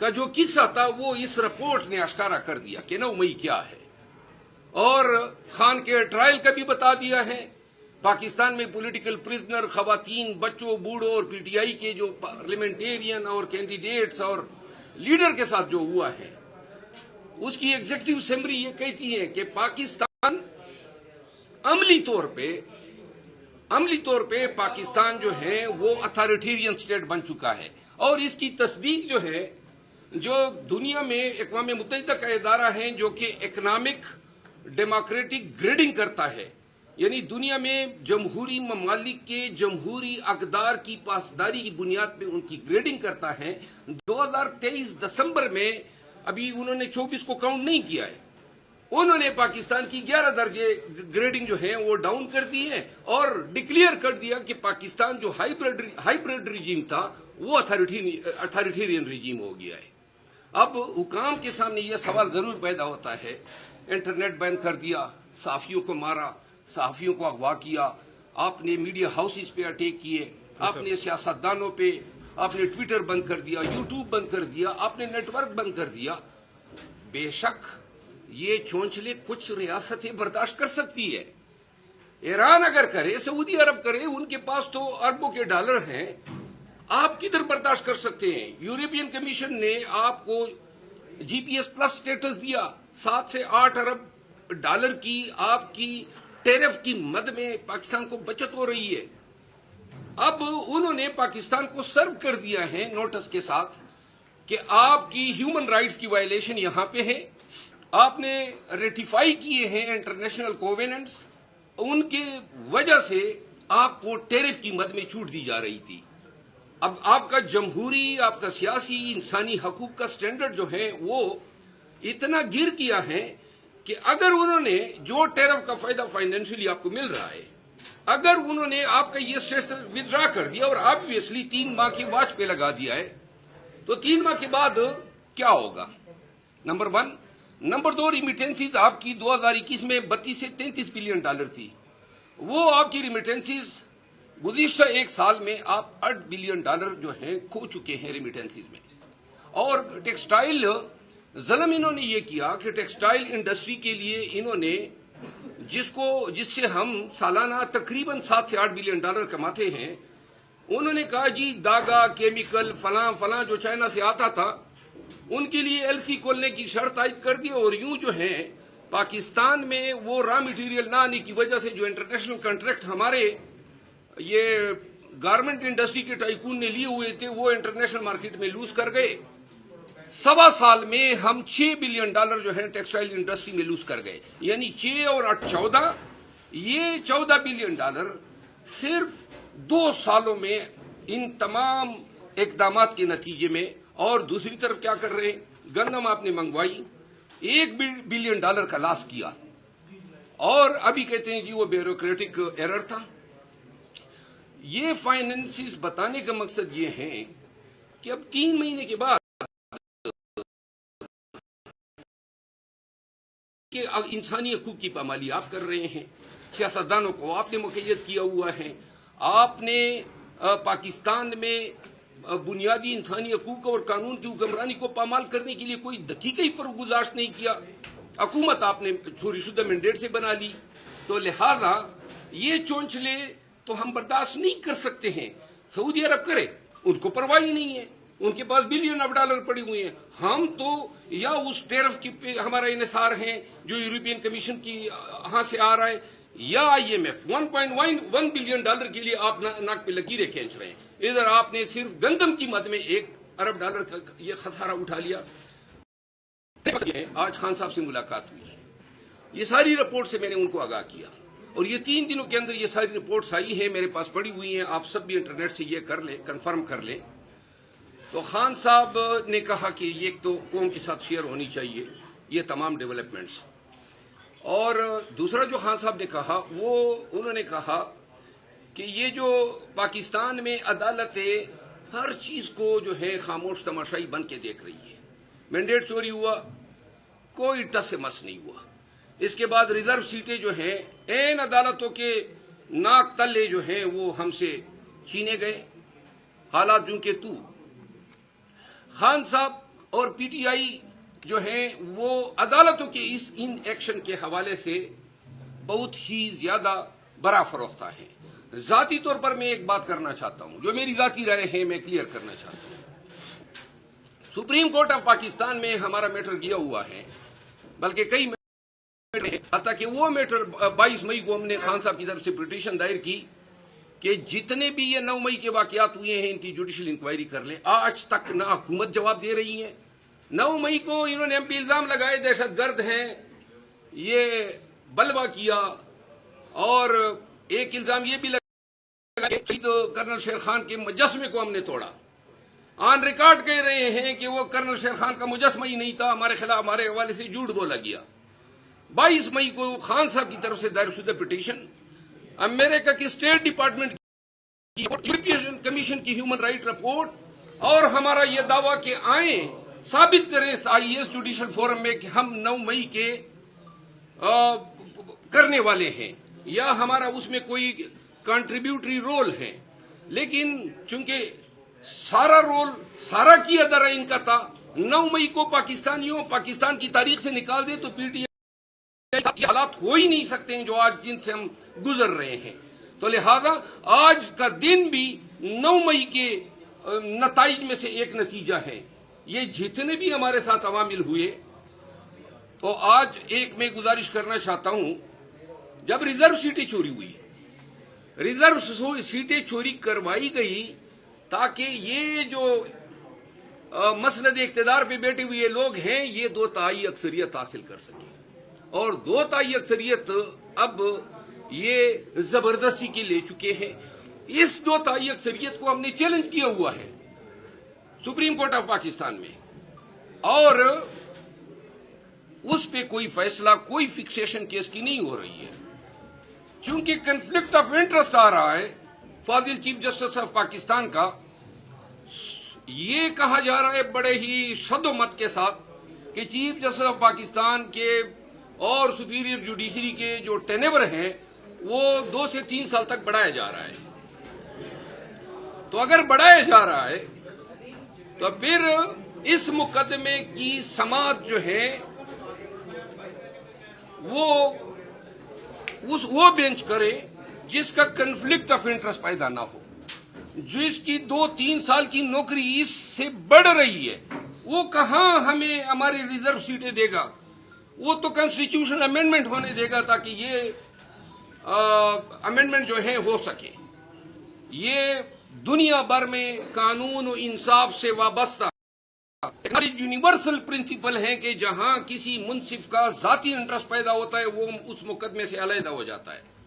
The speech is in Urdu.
کا جو قصہ تھا وہ اس رپورٹ نے اشکارا کر دیا کہ 9 مئی کیا ہے، اور خان کے ٹرائل کا بھی بتا دیا ہے۔ پاکستان میں پولیٹیکل پرزنر، خواتین، بچوں، بوڑھوں اور پی ٹی آئی کے جو پارلیمنٹیرین اور کینڈیڈیٹس اور لیڈر کے ساتھ جو ہوا ہے، اس کی ایگزیکٹو اسمبلی یہ کہتی ہے کہ پاکستان عملی طور پہ پاکستان جو ہے وہ اتھارٹیرین سٹیٹ بن چکا ہے، اور اس کی تصدیق جو ہے، جو دنیا میں اقوام متحدہ کا ادارہ ہے جو کہ اکنامک ڈیموکریٹک گریڈنگ کرتا ہے، یعنی دنیا میں جمہوری ممالک کے جمہوری اقدار کی پاسداری کی بنیاد پہ ان کی گریڈنگ کرتا ہے۔ 2023 دسمبر میں، ابھی انہوں نے 24 کو کاؤنٹ نہیں کیا ہے، انہوں نے پاکستان کی 11 درجے گریڈنگ جو ہے وہ ڈاؤن کر دی ہے، اور ڈکلیئر کر دیا کہ پاکستان جو ہائیبرڈ رجیم تھا وہ اتھارٹیرین رجیم ہو گیا ہے۔ اب حکام کے سامنے یہ سوال ضرور پیدا ہوتا ہے، انٹرنیٹ بین کر دیا، صحافیوں کو مارا، صحافیوں کو اغوا کیا، آپ نے میڈیا ہاؤسز پہ اٹیک کیے، آپ نے سیاستدانوں پہ، آپ نے ٹویٹر بند کر دیا، یوٹیوب بند کر دیا، آپ نے نیٹ ورک بند کر دیا۔ بے شک یہ چونچلے کچھ ریاستیں برداشت کر سکتی ہے، ایران اگر کرے، سعودی عرب کرے، ان کے پاس تو اربوں کے ڈالر ہیں، آپ کدھر برداشت کر سکتے ہیں؟ یورپین کمیشن نے آپ کو جی پی ایس پلس سٹیٹس دیا، 7 سے 8 ارب ڈالر کی آپ کی ٹیرف کی مد میں پاکستان کو بچت ہو رہی ہے۔ اب انہوں نے پاکستان کو سرو کر دیا ہے نوٹس کے ساتھ کہ آپ کی ہیومن رائٹس کی وائلیشن یہاں پہ ہے، آپ نے ریٹیفائی کیے ہیں انٹرنیشنل کوویننٹس، ان کے وجہ سے آپ کو ٹیرف کی مد میں چھوٹ دی جا رہی تھی۔ اب آپ کا جمہوری، آپ کا سیاسی، انسانی حقوق کا سٹینڈرڈ جو ہے وہ اتنا گر گیا ہے کہ اگر انہوں نے جو ٹیرف کا فائدہ فائنینشلی آپ کو مل رہا ہے، اگر انہوں نے آپ کا یہ اسٹیٹس ودرا کر دیا اور آبویسلی 3 ماہ کی واچ پہ لگا دیا ہے، تو 3 ماہ کے بعد کیا ہوگا؟ نمبر 1۔ نمبر 2، ریمیٹنسز آپ کی 2021 میں 32 سے 33 بلین ڈالر تھی، وہ آپ کی ریمیٹنسز گزشتہ 1 سال میں آپ 8 بلین ڈالر جو ہیں کھو چکے ہیں ریمیٹنسز میں۔ اور ٹیکسٹائل ظلم انہوں نے یہ کیا کہ ٹیکسٹائل انڈسٹری کے لیے انہوں نے جس سے ہم سالانہ تقریباً 7 سے 8 بلین ڈالر کماتے ہیں، انہوں نے کہا جی داغا، کیمیکل، فلاں جو چائنا سے آتا تھا ان کے لیے ایل سی کھولنے کی شرط عائد کر دی، اور یوں جو ہے پاکستان میں وہ را مٹیریل نہ آنے کی وجہ سے جو انٹرنیشنل کنٹریکٹ ہمارے یہ گارمنٹ انڈسٹری کے ٹائکون نے لیے ہوئے تھے وہ انٹرنیشنل مارکیٹ میں لوز کر گئے۔ 1.25 سال میں ہم 6 بلین ڈالر جو ہے ٹیکسٹائل انڈسٹری میں لوز کر گئے، یعنی 6 اور 8 14، یہ 14 بلین ڈالر صرف 2 سالوں میں ان تمام اقدامات کے نتیجے میں۔ اور دوسری طرف کیا کر رہے ہیں؟ گندم آپ نے منگوائی، 1 بلین ڈالر کا لاس کیا، اور ابھی کہتے ہیں کہ وہ بیوروکریٹک ایرر تھا۔ یہ فائنینسز بتانے کا مقصد یہ ہے کہ اب 3 مہینے کے بعد کہ انسانی حقوق کی پامالی آپ کر رہے ہیں، سیاستدانوں کو آپ نے مقید کیا ہوا ہے، آپ نے پاکستان میں بنیادی انسانی حقوق اور قانون کی حکمرانی کو پامال کرنے کے لیے کوئی دقیقہ ہی پر گزارش نہیں کیا، حکومت آپ نے چوری شدہ مینڈیٹ سے بنا لی۔ تو لہذا یہ چونچلے تو ہم برداشت نہیں کر سکتے ہیں۔ سعودی عرب کرے، ان کو پرواہ ہی نہیں ہے، ان کے پاس بلین آف ڈالر پڑے ہوئے ہیں، ہم تو یا اس ٹیرف کی پہ ہمارا انحصار ہے جو یورپین کمیشن کی ہاں سے آ رہا ہے، یا I M F 1.1 billion dollar کے لیے آپ ناک پہ لکیریں کھینچ رہے ہیں، ادھر آپ نے صرف گندم کی مد میں 1 ارب ڈالر کا یہ خسارہ اٹھا لیا۔ آج خان صاحب سے ملاقات ہوئی، یہ ساری رپورٹ سے میں نے ان کو آگاہ کیا، اور یہ 3 دنوں کے اندر یہ ساری رپورٹس آئی ہیں، میرے پاس پڑی ہوئی ہیں، آپ سب بھی انٹرنیٹ سے یہ کر لیں، کنفرم کر لیں۔ تو خان صاحب نے کہا کہ یہ تو قوم کے ساتھ شیئر ہونی چاہیے یہ تمام ڈیولپمنٹس، اور دوسرا جو خان صاحب نے کہا وہ انہوں نے کہا کہ یہ جو پاکستان میں عدالتیں ہر چیز کو جو ہے خاموش تماشائی بن کے دیکھ رہی ہے، مینڈیٹ چوری ہوا کوئی ٹس سے مس نہیں ہوا، اس کے بعد ریزرو سیٹیں جو ہیں این عدالتوں کے ناک تلے جو ہیں وہ ہم سے چھینے گئے، حالات جو کہ خان صاحب اور پی ٹی آئی جو ہیں وہ عدالتوں کے اس ان ایکشن کے حوالے سے بہت ہی زیادہ برا فروختہ ہے. ذاتی طور پر میں ایک بات کرنا چاہتا ہوں، جو میری ذاتی رائے ہے میں کلیئر کرنا چاہتا ہوں. سپریم کورٹ آف پاکستان میں ہمارا میٹر گیا ہوا ہے، بلکہ کئی میٹر ہیں، حتیٰ کہ وہ میٹر 22 مئی کو ہم نے خان صاحب کی طرف سے پٹیشن دائر کی کہ جتنے بھی یہ 9 مئی کے واقعات ہوئے ہیں ان کی جوڈیشل انکوائری کر لیں. آج تک نہ حکومت جواب دے رہی ہے. 9 مئی کو انہوں نے ہم پہ الزام لگائے دہشت گرد ہیں، یہ بلوا کیا، اور ایک الزام یہ بھی لگا کہ کرنل شیر خان کے مجسمے کو ہم نے توڑا. آن ریکارڈ کہہ رہے ہیں کہ وہ کرنل شیر خان کا مجسمہ ہی نہیں تھا، ہمارے خلاف ہمارے حوالے سے جھوٹ بولا گیا. 22 مئی کو خان صاحب کی طرف سے دائر شدہ پٹیشن امریکہ کی اسٹیٹ ڈپارٹمنٹ کی یورپین کمیشن کی ہیومن رائٹ رپورٹ، اور ہمارا یہ دعویٰ کہ آئیں ثابت کریں آئی ایس جوڈیشل فورم میں کہ ہم 9 مئی کے کرنے والے ہیں یا ہمارا اس میں کوئی کنٹریبیوٹری رول ہے. لیکن چونکہ سارا کی ادارہ ان کا تھا، 9 مئی کو پاکستان کی تاریخ سے نکال دے تو پی ٹی آئی حالات ہو ہی نہیں سکتے ہیں جو آج جن سے ہم گزر رہے ہیں. تو لہذا آج کا دن بھی 9 مئی کے نتائج میں سے ایک نتیجہ ہے. یہ جتنے بھی ہمارے ساتھ عوامل ہوئے، تو آج ایک میں گزارش کرنا چاہتا ہوں، جب ریزرو سیٹیں چوری ہوئی، ریزرو سیٹیں چوری کروائی گئی تاکہ یہ جو مسند اقتدار پہ بیٹھے ہوئے لوگ ہیں یہ 2 تہائی اکثریت حاصل کر سکیں. اور 2 تہائی اکثریت اب یہ زبردستی کے لے چکے ہیں. اس 2 تہائی اکثریت کو ہم نے چیلنج کیا ہوا ہے سپریم کورٹ آف پاکستان میں، اور اس پہ کوئی فیصلہ، کوئی فکسیشن کیس کی نہیں ہو رہی ہے. چونکہ کنفلکٹ آف انٹرسٹ آ رہا ہے فاضل چیف جسٹس آف پاکستان کا. یہ کہا جا رہا ہے بڑے ہی شد و مت کے ساتھ کہ چیف جسٹس آف پاکستان کے اور سپیریئر جوڈیشری کے جو ٹینیور ہیں وہ 2 سے 3 سال تک بڑھایا جا رہا ہے. تو اگر بڑھایا جا رہا ہے تو پھر اس مقدمے کی سماعت جو ہے وہ بینچ کرے جس کا کنفلکٹ آف انٹرسٹ پیدا نہ ہو. جس کی 2-3 سال کی نوکری اس سے بڑھ رہی ہے، وہ کہاں ہمیں ہماری ریزرو سیٹیں دے گا؟ وہ تو کنسٹیٹیوشن امینڈمنٹ ہونے دے گا تاکہ یہ امینڈمنٹ جو ہے ہو سکے. یہ دنیا بھر میں قانون و انصاف سے وابستہ ہماری یونیورسل پرنسپل ہے کہ جہاں کسی منصف کا ذاتی انٹرسٹ پیدا ہوتا ہے وہ اس مقدمے سے علیحدہ ہو جاتا ہے.